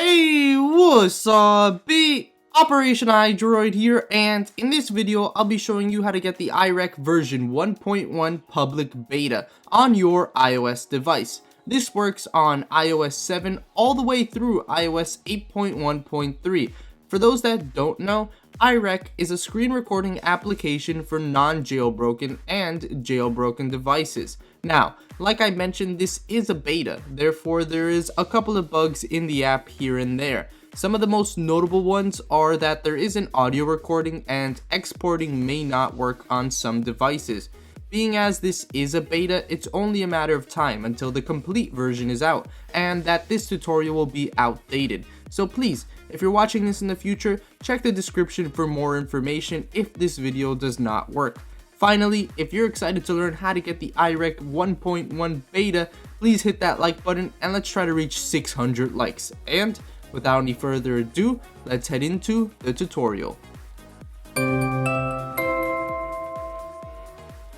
Hey, what's up? OPERATIONiDROID here, and in this video I'll be showing you how to get the iREC version 1.1 public beta on your iOS device. This works on iOS 7 all the way through iOS 8.1.3. For those that don't know, iREC is a screen recording application for non-jailbroken and jailbroken devices. Now, like I mentioned, this is a beta, therefore there is a couple of bugs in the app here and there. Some of the most notable ones are that there isn't audio recording and exporting may not work on some devices. Being as this is a beta, it's only a matter of time until the complete version is out, and that this tutorial will be outdated. So please, if you're watching this in the future, check the description for more information if this video does not work. Finally, if you're excited to learn how to get the iREC 1.1 beta, please hit that like button and let's try to reach 600 likes. And without any further ado, let's head into the tutorial.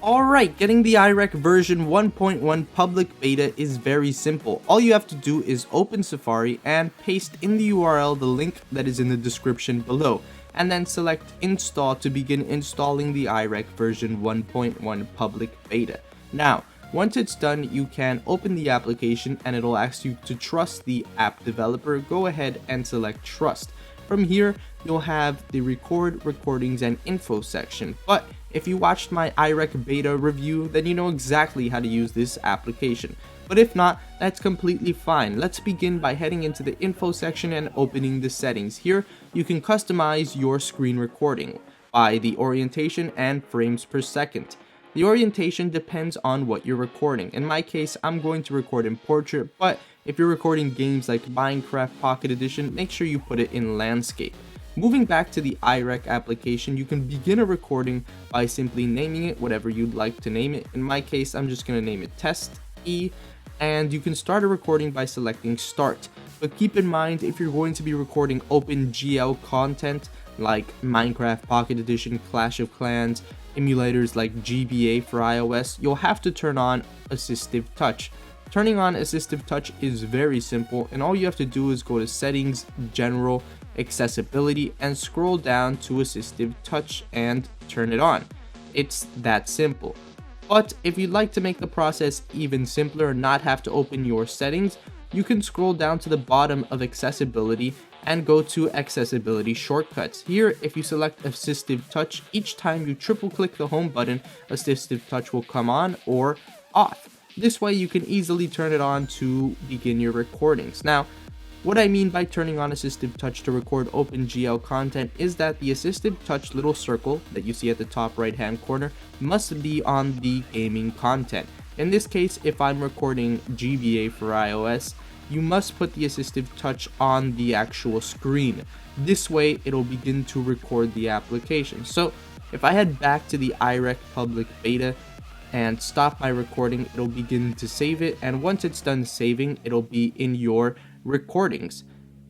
Alright, getting the iREC version 1.1 public beta is very simple. All you have to do is open Safari and paste in the URL the link that is in the description below, and then select install to begin installing the iREC version 1.1 public beta. Now, once it's done, you can open the application and it'll ask you to trust the app developer. Go ahead and select trust. From here, you'll have the record, recordings, and info section. But if you watched my iREC beta review, then you know exactly how to use this application. But if not, that's completely fine. Let's begin by heading into the info section and opening the settings. Here, you can customize your screen recording by the orientation and frames per second. The orientation depends on what you're recording. In my case, I'm going to record in portrait, but if you're recording games like Minecraft Pocket Edition, make sure you put it in landscape. Moving back to the iREC application, you can begin a recording by simply naming it whatever you'd like to name it. In my case, I'm just going to name it Test E, and you can start a recording by selecting Start. But keep in mind, if you're going to be recording OpenGL content like Minecraft Pocket Edition, Clash of Clans, emulators like GBA for iOS, you'll have to turn on Assistive Touch. Turning on Assistive Touch is very simple, and all you have to do is go to Settings, General, Accessibility, and scroll down to Assistive Touch and turn it on. It's that simple. But if you'd like to make the process even simpler and not have to open your settings, you can scroll down to the bottom of Accessibility and go to Accessibility Shortcuts. Here, if you select Assistive Touch, each time you triple click the home button, Assistive Touch will come on or off. This way you can easily turn it on to begin your recordings. Now, what I mean by turning on Assistive Touch to record OpenGL content is that the Assistive Touch little circle that you see at the top right hand corner must be on the gaming content. In this case, if I'm recording GBA for iOS, you must put the Assistive Touch on the actual screen. This way it'll begin to record the application. So if I head back to the iREC public beta and stop my recording, it'll begin to save it, and once it's done saving, it'll be in your recordings.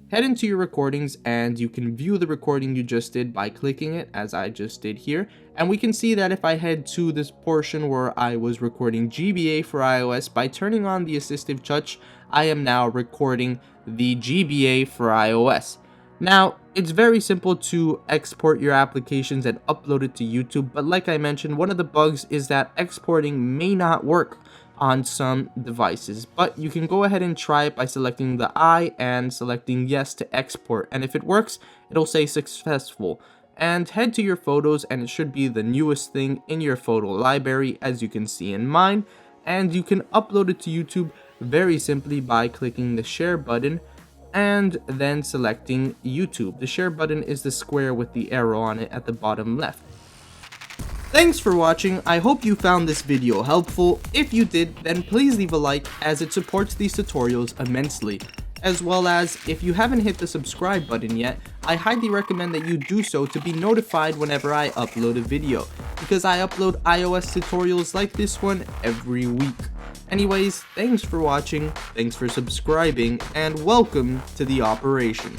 Head into your recordings and you can view the recording you just did by clicking it, as I just did here, and we can see that if I head to this portion where I was recording GBA for iOS, by turning on the Assistive Touch, I am now recording the GBA for iOS. Now, it's very simple to export your applications and upload it to YouTube, but like I mentioned, one of the bugs is that exporting may not work on some devices, but you can go ahead and try it by selecting the I and selecting yes to export, and if it works, it'll say successful. And head to your photos, and it should be the newest thing in your photo library, as you can see in mine, and you can upload it to YouTube very simply by clicking the share button and then selecting YouTube. The share button is the square with the arrow on it at the bottom left. Thanks for watching. I hope you found this video helpful. If you did, then please leave a like, as it supports these tutorials immensely. As well as, if you haven't hit the subscribe button yet, I highly recommend that you do so to be notified whenever I upload a video, because I upload iOS tutorials like this one every week. Anyways, thanks for watching, thanks for subscribing, and welcome to the operation.